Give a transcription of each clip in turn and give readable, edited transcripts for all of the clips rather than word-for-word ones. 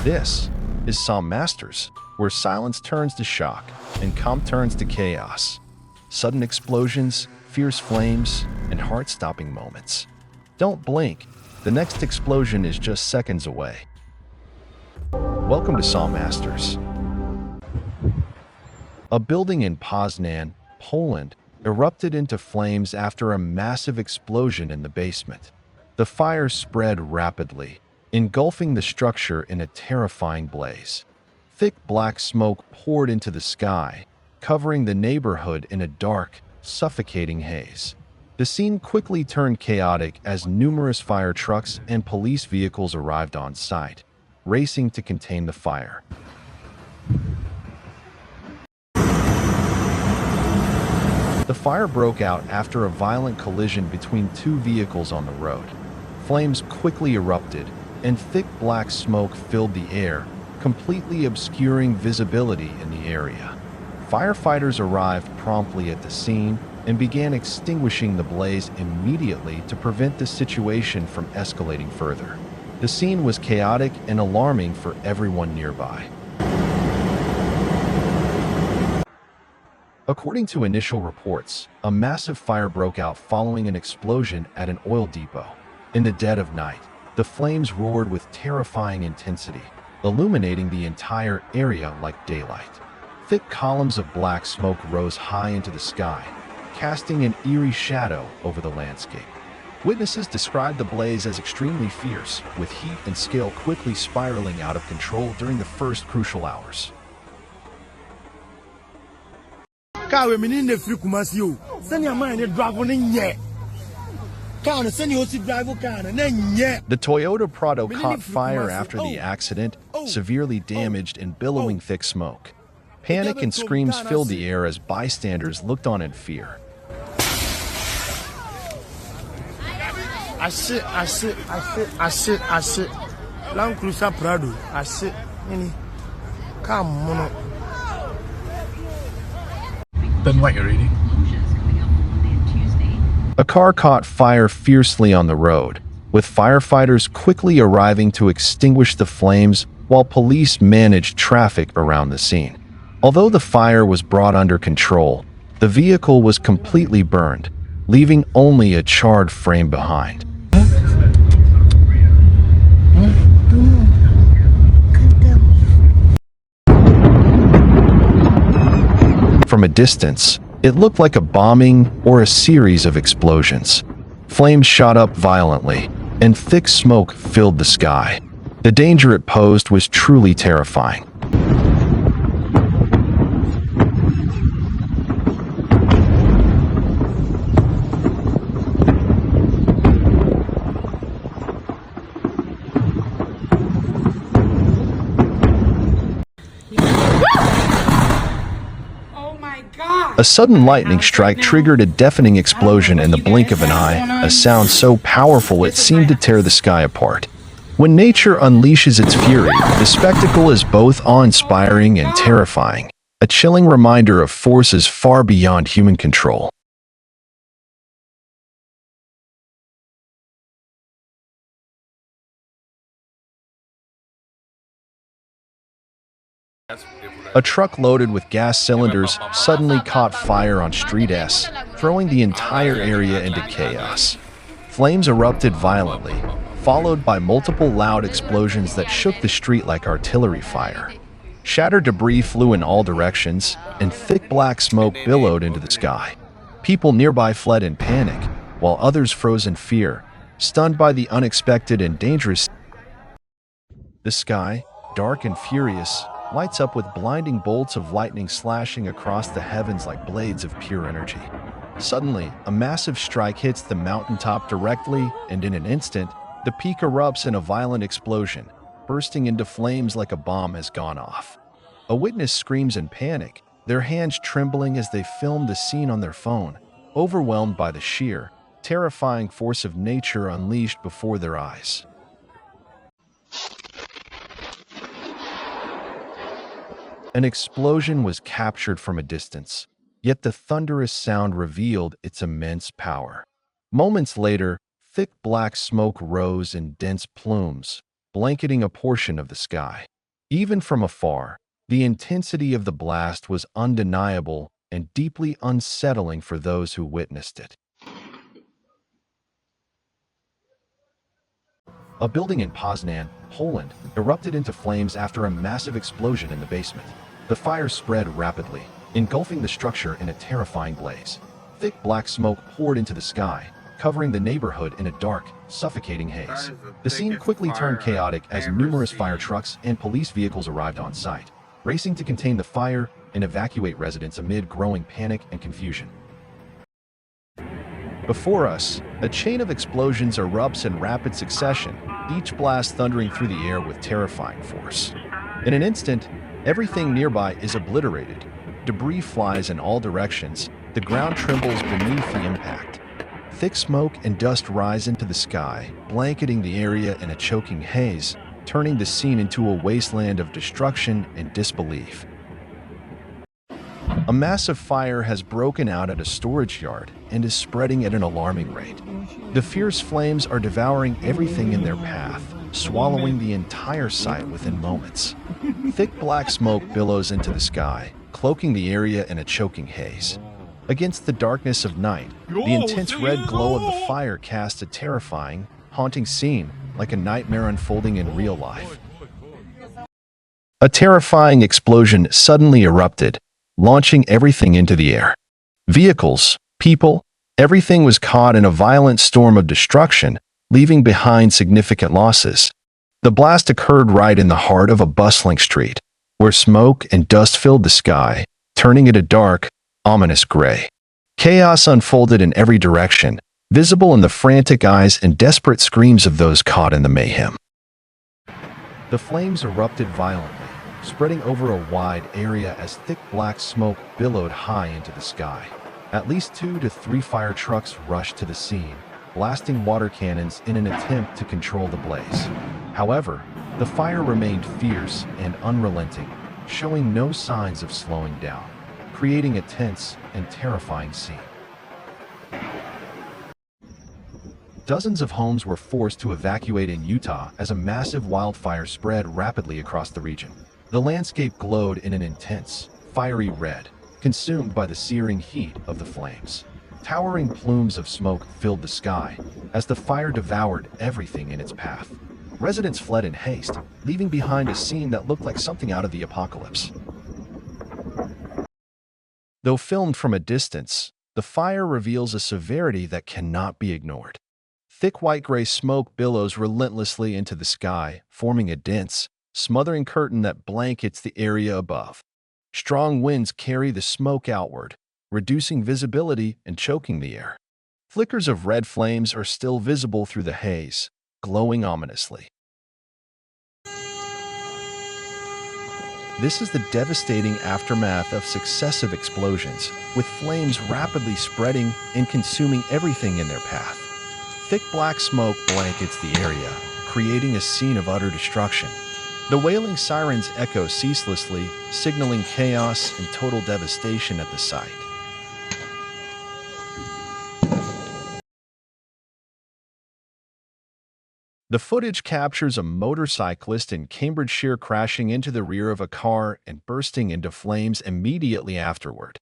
This is Psalm Masters, where silence turns to shock and calm turns to chaos. Sudden explosions, fierce flames, and heart-stopping moments. Don't blink, the next explosion is just seconds away. Welcome to Psalm Masters. A building in Poznan, Poland, erupted into flames after a massive explosion in the basement. The fire spread rapidly, engulfing the structure in a terrifying blaze. Thick black smoke poured into the sky, covering the neighborhood in a dark, suffocating haze. The scene quickly turned chaotic as numerous fire trucks and police vehicles arrived on site, racing to contain the fire. The fire broke out after a violent collision between two vehicles on the road. Flames quickly erupted, and thick black smoke filled the air, completely obscuring visibility in the area. Firefighters arrived promptly at the scene and began extinguishing the blaze immediately to prevent the situation from escalating further. The scene was chaotic and alarming for everyone nearby. According to initial reports, a massive fire broke out following an explosion at an oil depot. In the dead of night, the flames roared with terrifying intensity, illuminating the entire area like daylight. Thick columns of black smoke rose high into the sky, casting an eerie shadow over the landscape. Witnesses described the blaze as extremely fierce, with heat and scale quickly spiraling out of control during the first crucial hours. The Toyota Prado caught fire after the accident, severely damaged and billowing thick smoke. Panic and screams filled the air as bystanders looked on in fear. Land Cruiser Prado. Come on. Then what you're reading? A car caught fire fiercely on the road, with firefighters quickly arriving to extinguish the flames while police managed traffic around the scene. Although the fire was brought under control, the vehicle was completely burned, leaving only a charred frame behind. From a distance, it looked like a bombing or a series of explosions. Flames shot up violently, and thick smoke filled the sky. The danger it posed was truly terrifying. A sudden lightning strike triggered a deafening explosion in the blink of an eye, a sound so powerful it seemed to tear the sky apart. When nature unleashes its fury, the spectacle is both awe-inspiring and terrifying, a chilling reminder of forces far beyond human control. A truck loaded with gas cylinders suddenly caught fire on Street S, throwing the entire area into chaos. Flames erupted violently, followed by multiple loud explosions that shook the street like artillery fire. Shattered debris flew in all directions, and thick black smoke billowed into the sky. People nearby fled in panic, while others froze in fear, stunned by the unexpected and dangerous. The sky, dark and furious, lights up with blinding bolts of lightning slashing across the heavens like blades of pure energy. Suddenly, a massive strike hits the mountaintop directly, and in an instant, the peak erupts in a violent explosion, bursting into flames like a bomb has gone off. A witness screams in panic, their hands trembling as they film the scene on their phone, overwhelmed by the sheer, terrifying force of nature unleashed before their eyes. An explosion was captured from a distance, yet the thunderous sound revealed its immense power. Moments later, thick black smoke rose in dense plumes, blanketing a portion of the sky. Even from afar, the intensity of the blast was undeniable and deeply unsettling for those who witnessed it. A building in Poznan, Poland, erupted into flames after a massive explosion in the basement. The fire spread rapidly, engulfing the structure in a terrifying blaze. Thick black smoke poured into the sky, covering the neighborhood in a dark, suffocating haze. The scene quickly turned chaotic as numerous fire trucks and police vehicles arrived on site, racing to contain the fire and evacuate residents amid growing panic and confusion. Before us, a chain of explosions erupts in rapid succession, each blast thundering through the air with terrifying force. In an instant, everything nearby is obliterated. Debris flies in all directions, the ground trembles beneath the impact. Thick smoke and dust rise into the sky, blanketing the area in a choking haze, turning the scene into a wasteland of destruction and disbelief. A massive fire has broken out at a storage yard and is spreading at an alarming rate. The fierce flames are devouring everything in their path, swallowing the entire site within moments. Thick black smoke billows into the sky, cloaking the area in a choking haze. Against the darkness of night, the intense red glow of the fire casts a terrifying, haunting scene like a nightmare unfolding in real life. A terrifying explosion suddenly erupted, launching everything into the air. Vehicles, people, everything was caught in a violent storm of destruction, leaving behind significant losses. The blast occurred right in the heart of a bustling street, where smoke and dust filled the sky, turning it a dark, ominous gray. Chaos unfolded in every direction, visible in the frantic eyes and desperate screams of those caught in the mayhem. The flames erupted violently, spreading over a wide area as thick black smoke billowed high into the sky. At least 2 to 3 fire trucks rushed to the scene, blasting water cannons in an attempt to control the blaze. However, the fire remained fierce and unrelenting, showing no signs of slowing down, creating a tense and terrifying scene. Dozens of homes were forced to evacuate in Utah as a massive wildfire spread rapidly across the region. The landscape glowed in an intense, fiery red, consumed by the searing heat of the flames. Towering plumes of smoke filled the sky as the fire devoured everything in its path. Residents fled in haste, leaving behind a scene that looked like something out of the apocalypse. Though filmed from a distance, the fire reveals a severity that cannot be ignored. Thick white-gray smoke billows relentlessly into the sky, forming a dense, smothering curtain that blankets the area above. Strong winds carry the smoke outward, reducing visibility and choking the air. Flickers of red flames are still visible through the haze, glowing ominously. This is the devastating aftermath of successive explosions, with flames rapidly spreading and consuming everything in their path. Thick black smoke blankets the area, creating a scene of utter destruction. The wailing sirens echo ceaselessly, signaling chaos and total devastation at the site. The footage captures a motorcyclist in Cambridgeshire crashing into the rear of a car and bursting into flames immediately afterward.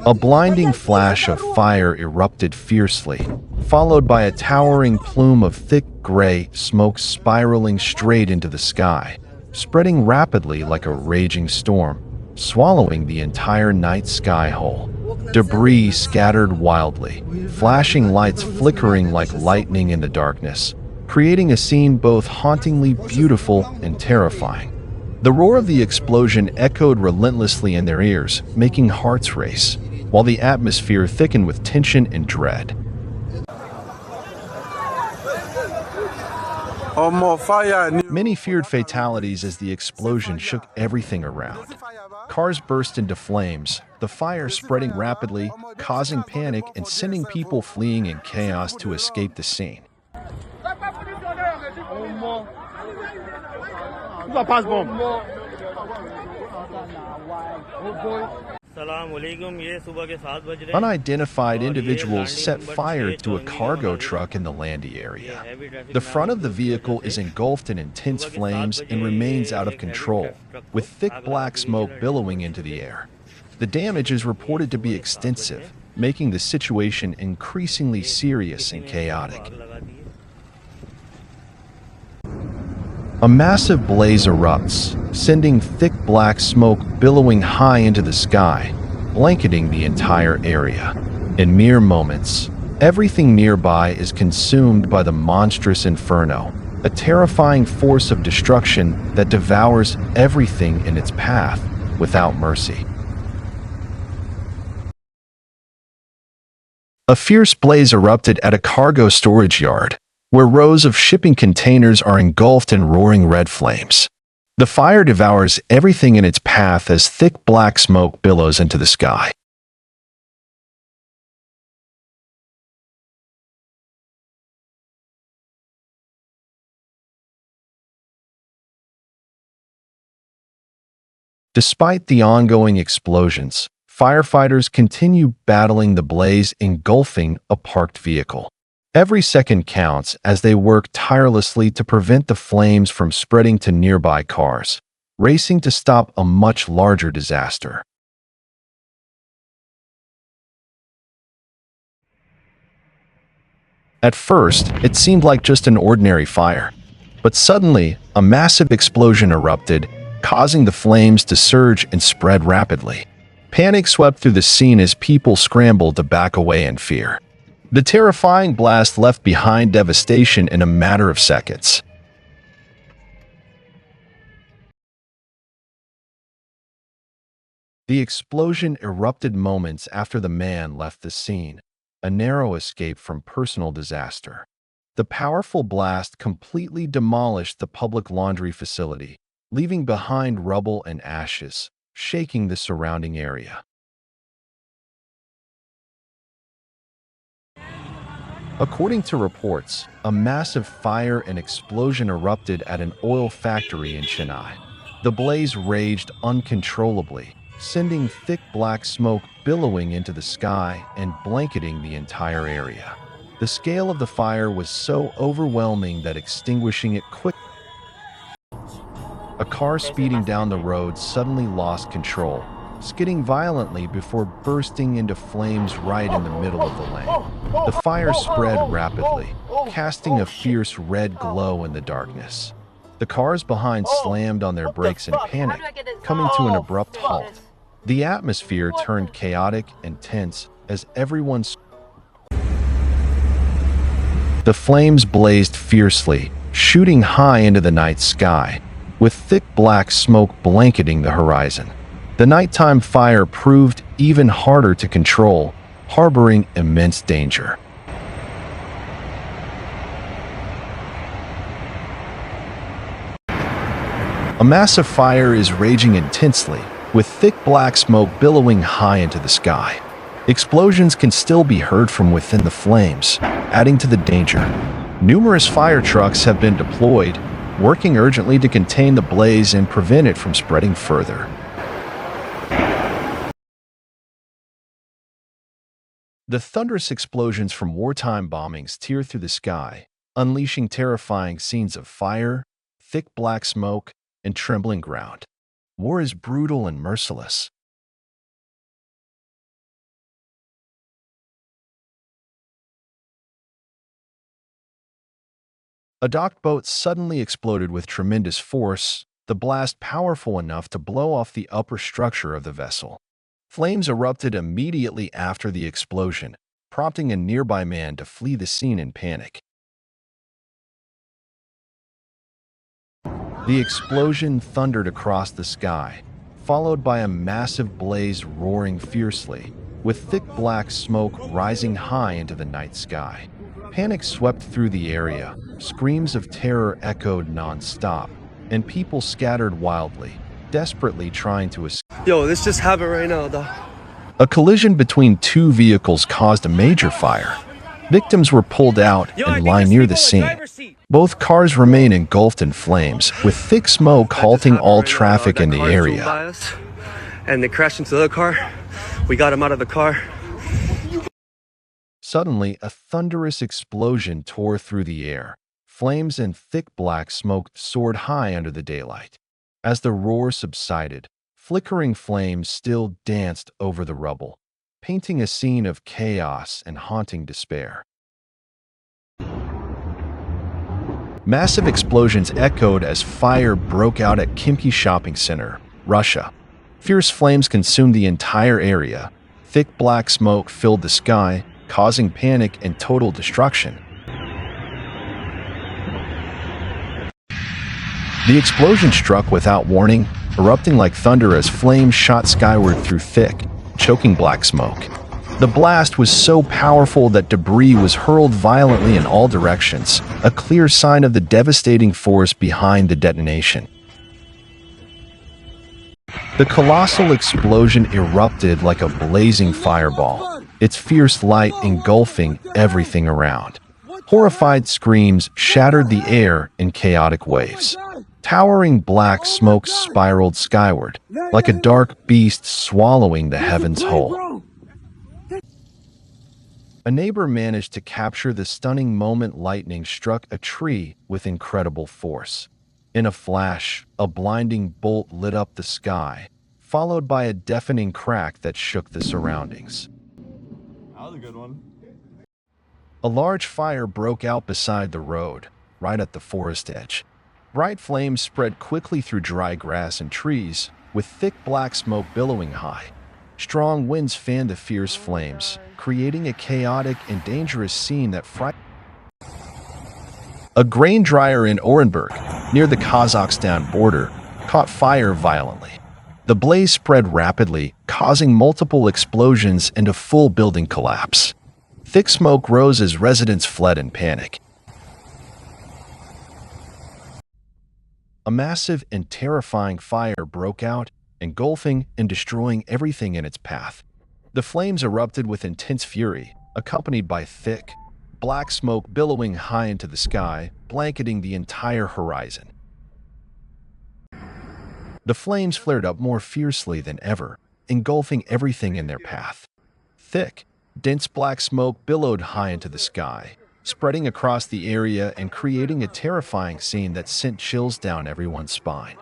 A blinding flash of fire erupted fiercely, followed by a towering plume of thick gray smoke spiraling straight into the sky, spreading rapidly like a raging storm, swallowing the entire night sky whole. Debris scattered wildly, flashing lights flickering like lightning in the darkness, creating a scene both hauntingly beautiful and terrifying. The roar of the explosion echoed relentlessly in their ears, making hearts race, while the atmosphere thickened with tension and dread. Many feared fatalities as the explosion shook everything around. Cars burst into flames, the fire spreading rapidly, causing panic and sending people fleeing in chaos to escape the scene. pass bomb. Unidentified individuals set fire to a cargo truck in the Landy area. The front of the vehicle is engulfed in intense flames and remains out of control, with thick black smoke billowing into the air. The damage is reported to be extensive, making the situation increasingly serious and chaotic. A massive blaze erupts, sending thick black smoke billowing high into the sky, blanketing the entire area. In mere moments, everything nearby is consumed by the monstrous inferno, a terrifying force of destruction that devours everything in its path without mercy. A fierce blaze erupted at a cargo storage yard, where rows of shipping containers are engulfed in roaring red flames. The fire devours everything in its path as thick black smoke billows into the sky. Despite the ongoing explosions, firefighters continue battling the blaze engulfing a parked vehicle. Every second counts as they work tirelessly to prevent the flames from spreading to nearby cars, racing to stop a much larger disaster. At first, it seemed like just an ordinary fire, but suddenly, a massive explosion erupted, causing the flames to surge and spread rapidly. Panic swept through the scene as people scrambled to back away in fear. The terrifying blast left behind devastation in a matter of seconds. The explosion erupted moments after the man left the scene, a narrow escape from personal disaster. The powerful blast completely demolished the public laundry facility, leaving behind rubble and ashes, shaking the surrounding area. According to reports, a massive fire and explosion erupted at an oil factory in Chennai. The blaze raged uncontrollably, sending thick black smoke billowing into the sky and blanketing the entire area. The scale of the fire was so overwhelming that extinguishing it quickly. A car speeding down the road suddenly lost control, skidding violently before bursting into flames right in the middle of the lane. The fire spread rapidly, casting a fierce red glow in the darkness. The cars behind slammed on their brakes in panic, coming to an abrupt halt. The atmosphere turned chaotic and tense as everyone... The flames blazed fiercely, shooting high into the night sky, with thick black smoke blanketing the horizon. The nighttime fire proved even harder to control, harboring immense danger. A massive fire is raging intensely, with thick black smoke billowing high into the sky. Explosions can still be heard from within the flames, adding to the danger. Numerous fire trucks have been deployed, working urgently to contain the blaze and prevent it from spreading further. The thunderous explosions from wartime bombings tear through the sky, unleashing terrifying scenes of fire, thick black smoke, and trembling ground. War is brutal and merciless. A docked boat suddenly exploded with tremendous force, the blast powerful enough to blow off the upper structure of the vessel. Flames erupted immediately after the explosion, prompting a nearby man to flee the scene in panic. The explosion thundered across the sky, followed by a massive blaze roaring fiercely, with thick black smoke rising high into the night sky. Panic swept through the area, screams of terror echoed non-stop, and people scattered wildly, desperately trying to escape. Yo, this just happened right now, though. A collision between two vehicles caused a major fire. Victims were pulled out and lie near the scene. Both cars remain engulfed in flames, with thick smoke halting all traffic in the area. And they crashed into the other car. We got him out of the car. Suddenly, a thunderous explosion tore through the air. Flames and thick black smoke soared high under the daylight. As the roar subsided, flickering flames still danced over the rubble, painting a scene of chaos and haunting despair. Massive explosions echoed as fire broke out at Kimki Shopping Center, Russia. Fierce flames consumed the entire area. Thick black smoke filled the sky, causing panic and total destruction. The explosion struck without warning, erupting like thunder as flames shot skyward through thick, choking black smoke. The blast was so powerful that debris was hurled violently in all directions, a clear sign of the devastating force behind the detonation. The colossal explosion erupted like a blazing fireball, its fierce light engulfing everything around. Horrified screams shattered the air in chaotic waves. Towering black smoke spiraled skyward, like a dark beast swallowing the heavens whole. A neighbor managed to capture the stunning moment lightning struck a tree with incredible force. In a flash, a blinding bolt lit up the sky, followed by a deafening crack that shook the surroundings. That was a good one. A large fire broke out beside the road, right at the forest edge. Bright flames spread quickly through dry grass and trees, with thick black smoke billowing high. Strong winds fanned the fierce flames, creating a chaotic and dangerous scene that frightened. A grain dryer in Orenburg, near the Kazakhstan border, caught fire violently. The blaze spread rapidly, causing multiple explosions and a full building collapse. Thick smoke rose as residents fled in panic. A massive and terrifying fire broke out, engulfing and destroying everything in its path. The flames erupted with intense fury, accompanied by thick, black smoke billowing high into the sky, blanketing the entire horizon. The flames flared up more fiercely than ever, engulfing everything in their path. Thick, dense black smoke billowed high into the sky, spreading across the area and creating a terrifying scene that sent chills down everyone's spine.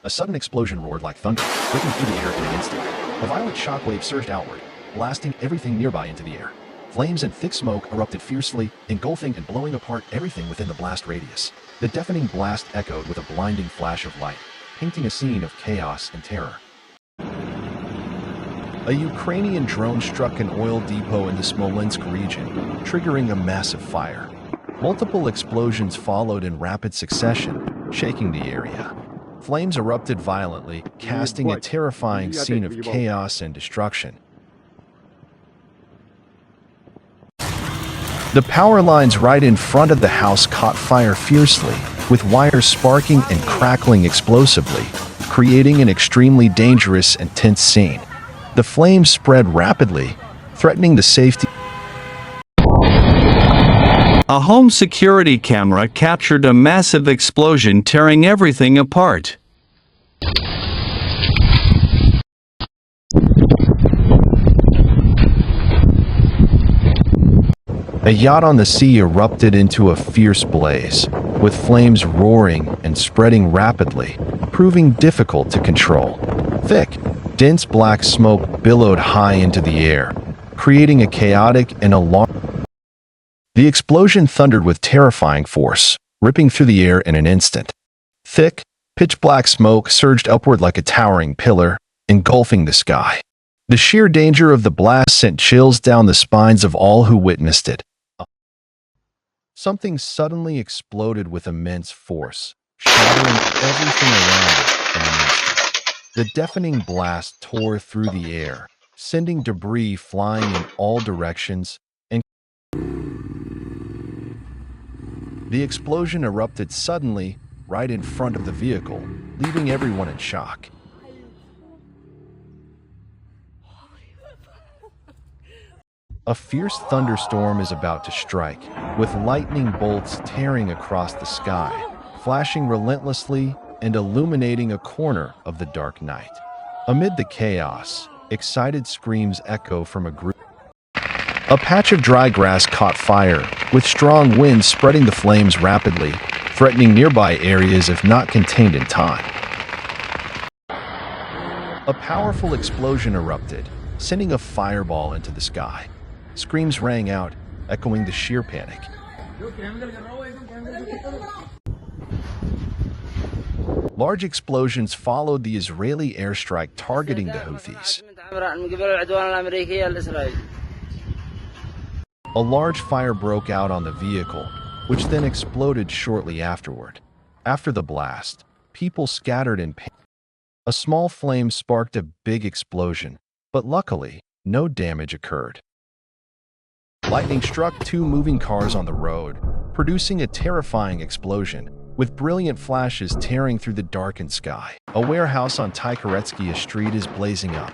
A sudden explosion roared like thunder, breaking through the air in an instant. A violent shockwave surged outward, blasting everything nearby into the air. Flames and thick smoke erupted fiercely, engulfing and blowing apart everything within the blast radius. The deafening blast echoed with a blinding flash of light, painting a scene of chaos and terror. A Ukrainian drone struck an oil depot in the Smolensk region, triggering a massive fire. Multiple explosions followed in rapid succession, shaking the area. Flames erupted violently, casting a terrifying scene of chaos and destruction. The power lines right in front of the house caught fire fiercely, with wires sparking and crackling explosively, creating an extremely dangerous and tense scene. The flames spread rapidly, threatening the safety. A home security camera captured a massive explosion tearing everything apart. A yacht on the sea erupted into a fierce blaze, with flames roaring and spreading rapidly, proving difficult to control. Thick, dense black smoke billowed high into the air, creating a chaotic and alarming. The explosion thundered with terrifying force, ripping through the air in an instant. Thick, pitch-black smoke surged upward like a towering pillar, engulfing the sky. The sheer danger of the blast sent chills down the spines of all who witnessed it. Something suddenly exploded with immense force, shattering everything around it in an instant. The deafening blast tore through the air, sending debris flying in all directions, and the explosion erupted suddenly right in front of the vehicle, leaving everyone in shock. A fierce thunderstorm is about to strike, with lightning bolts tearing across the sky, flashing relentlessly and illuminating a corner of the dark night. Amid the chaos, excited screams echo from a group. A patch of dry grass caught fire, with strong winds spreading the flames rapidly, threatening nearby areas if not contained in time. A powerful explosion erupted, sending a fireball into the sky. Screams rang out, echoing the sheer panic. Large explosions followed the Israeli airstrike targeting the Houthis. A large fire broke out on the vehicle, which then exploded shortly afterward. After the blast, people scattered in panic. A small flame sparked a big explosion, but luckily, no damage occurred. Lightning struck two moving cars on the road, producing a terrifying explosion, with brilliant flashes tearing through the darkened sky. A warehouse on Tykharetskaya Street is blazing up,